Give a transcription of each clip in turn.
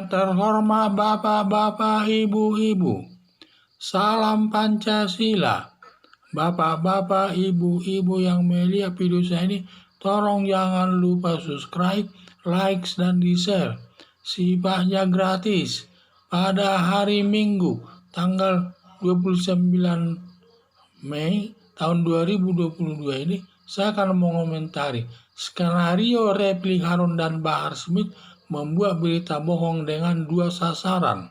Yang terhormat Bapak-Bapak, Ibu-Ibu, salam Pancasila. Bapak-bapak, ibu-ibu yang melihat video saya ini, tolong jangan lupa subscribe, like, dan di-share. Sifatnya gratis. Pada hari Minggu, tanggal 29 Mei tahun 2022 ini, saya akan mengomentari skenario Repli Harun dan Bahar Smith membuat berita bohong dengan dua sasaran.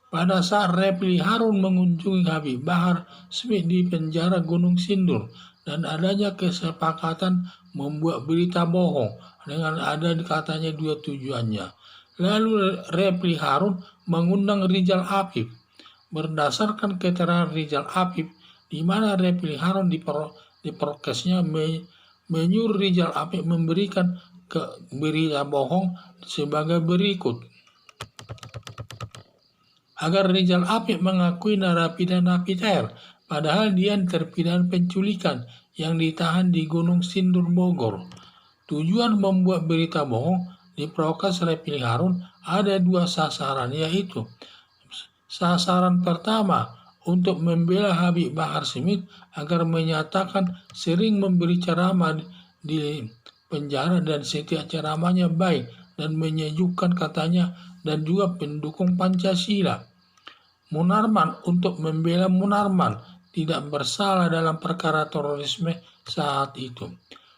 Pada saat Repli Harun mengunjungi Habib Bahar Smith di penjara Gunung Sindur dan adanya kesepakatan membuat berita bohong dengan ada katanya dua tujuannya. Lalu Repli Harun mengundang Rizal Apip. Berdasarkan keterangan Rizal Apip, di mana Repli Harun di prokesnya menyuruh Rizal Apip memberikan berita bohong sebagai berikut. Agar Rizal Apip mengakui narapidana Peter, padahal dia terpidana penculikan yang ditahan di Gunung Sindur, Bogor. Tujuan membuat berita bohong di prokes Repli Harun ada dua sasaran, yaitu sasaran pertama untuk membela Habib Bahar Smith agar menyatakan sering memberi ceramah di penjara dan setiap ceramahnya baik dan menyejukkan katanya, dan juga pendukung Pancasila. Munarman untuk membela Munarman tidak bersalah dalam perkara terorisme saat itu.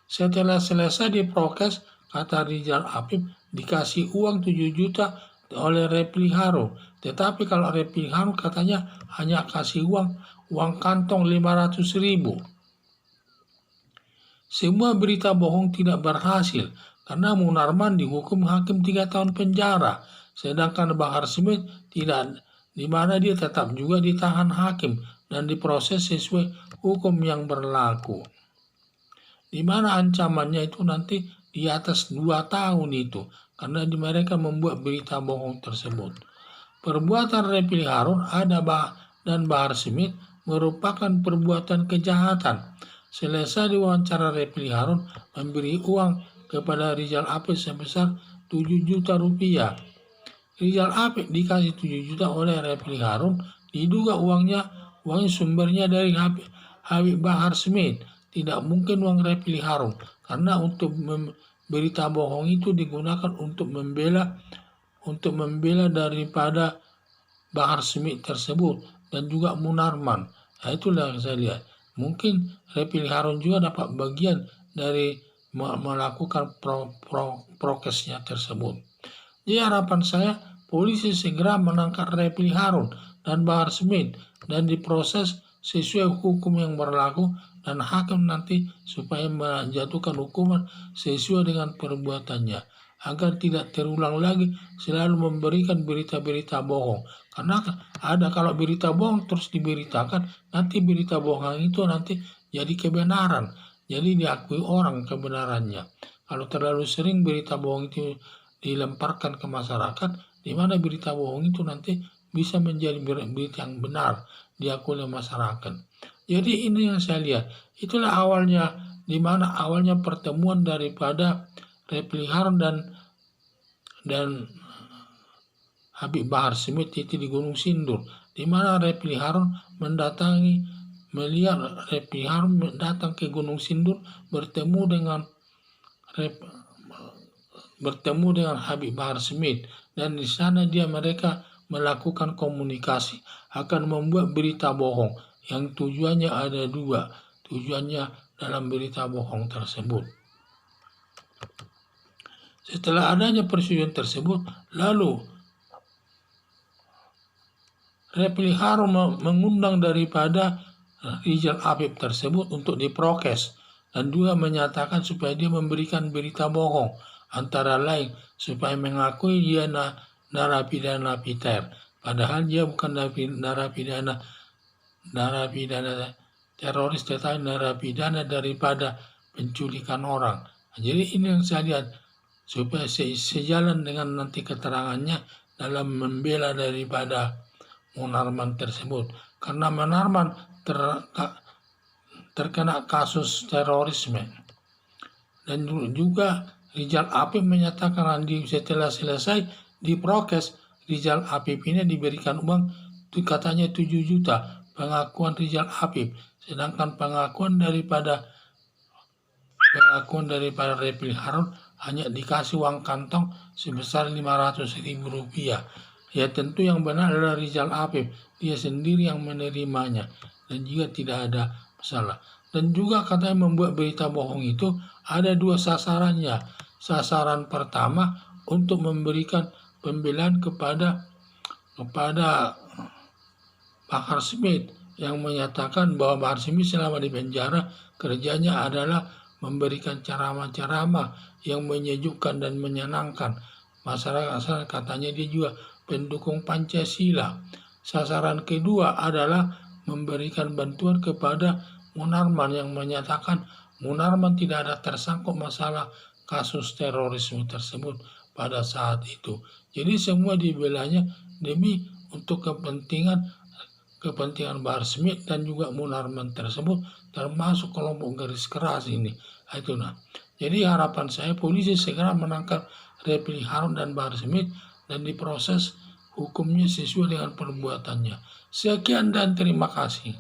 Setelah selesai diprokes, kata Rizal Apip, dikasih uang 7 juta oleh Repli Harun. Tetapi kalau Repli Harun katanya hanya kasih uang kantong 500.000. Semua berita bohong tidak berhasil karena Munarman dihukum hakim 3 tahun penjara, sedangkan Bahar Smith tidak, di mana dia tetap juga ditahan hakim dan diproses sesuai hukum yang berlaku. Di mana ancamannya itu nanti di atas 2 tahun itu, karena mereka membuat berita bohong tersebut. Perbuatan Repli Harun dan Bahar Smith merupakan perbuatan kejahatan. Selesai diwawancara, Repli Harun memberi uang kepada Rizal Apip sebesar 7 juta rupiah. Rizal Apip dikasih 7 juta oleh Repli Harun, diduga uangnya sumbernya dari Habib Bahar Smith. Tidak mungkin uang Repli Harun, karena untuk berita bohong itu digunakan untuk membela daripada Bahar Smith tersebut dan juga Munarman. Nah, itulah yang saya lihat. Mungkin Repli Harun juga dapat bagian dari melakukan prokesnya tersebut. Jadi harapan saya polisi segera menangkap Repli Harun dan Bahar Smith dan diproses sesuai hukum yang berlaku, dan hakim nanti supaya menjatuhkan hukuman sesuai dengan perbuatannya agar tidak terulang lagi selalu memberikan berita-berita bohong. Karena ada kalau berita bohong terus diberitakan, nanti berita bohong itu nanti jadi kebenaran. Jadi diakui orang kebenarannya. Kalau terlalu sering berita bohong itu dilemparkan ke masyarakat, di mana berita bohong itu nanti bisa menjadi berita yang benar diakui oleh masyarakat. Jadi ini yang saya lihat. Itulah awalnya, di mana awalnya pertemuan daripada Repli Harun dan Habib Bahar Smith itu di Gunung Sindur, di mana Repli Harun melihat Repli Harun datang ke Gunung Sindur bertemu dengan Habib Bahar Smith, dan di sana mereka melakukan komunikasi akan membuat berita bohong yang tujuannya ada dua. Tujuannya dalam berita bohong tersebut. Setelah adanya persetujuan tersebut, lalu Repli Harun mengundang daripada Rizal Apip tersebut untuk diprokes dan juga menyatakan supaya dia memberikan berita bohong, antara lain supaya mengakui dia narapidana Peter, padahal dia bukan narapidana teroris, tetapi narapidana daripada penculikan orang. Jadi ini yang saya lihat, supaya sejalan dengan nanti keterangannya dalam membela daripada Munarman tersebut, karena Munarman terkena kasus terorisme. Dan juga Rizal Apip menyatakan setelah selesai Di prokes, Rizal Apip ini diberikan uang katanya 7 juta pengakuan Rizal Apip, sedangkan pengakuan daripada Repli Harun hanya dikasih uang kantong sebesar 500.000 rupiah. Ya tentu yang benar adalah Rizal Apip, dia sendiri yang menerimanya dan juga tidak ada masalah. Dan juga katanya membuat berita bohong itu ada 2 sasarannya. Sasaran pertama untuk memberikan pembelaan kepada Bahar Smith yang menyatakan bahwa Bahar Smith selama di penjara kerjanya adalah memberikan ceramah-ceramah yang menyejukkan dan menyenangkan masyarakat. Katanya dia juga pendukung Pancasila. Sasaran kedua adalah memberikan bantuan kepada Munarman yang menyatakan Munarman tidak ada tersangkut masalah kasus terorisme tersebut pada saat itu. Jadi semua dibelanya demi untuk kepentingan Bahar Smith dan juga Munarman tersebut, termasuk kelompok garis keras ini. Itu nah. Jadi harapan saya polisi segera menangkap Repli Harun dan Bahar Smith dan diproses hukumnya sesuai dengan perbuatannya. Sekian dan terima kasih.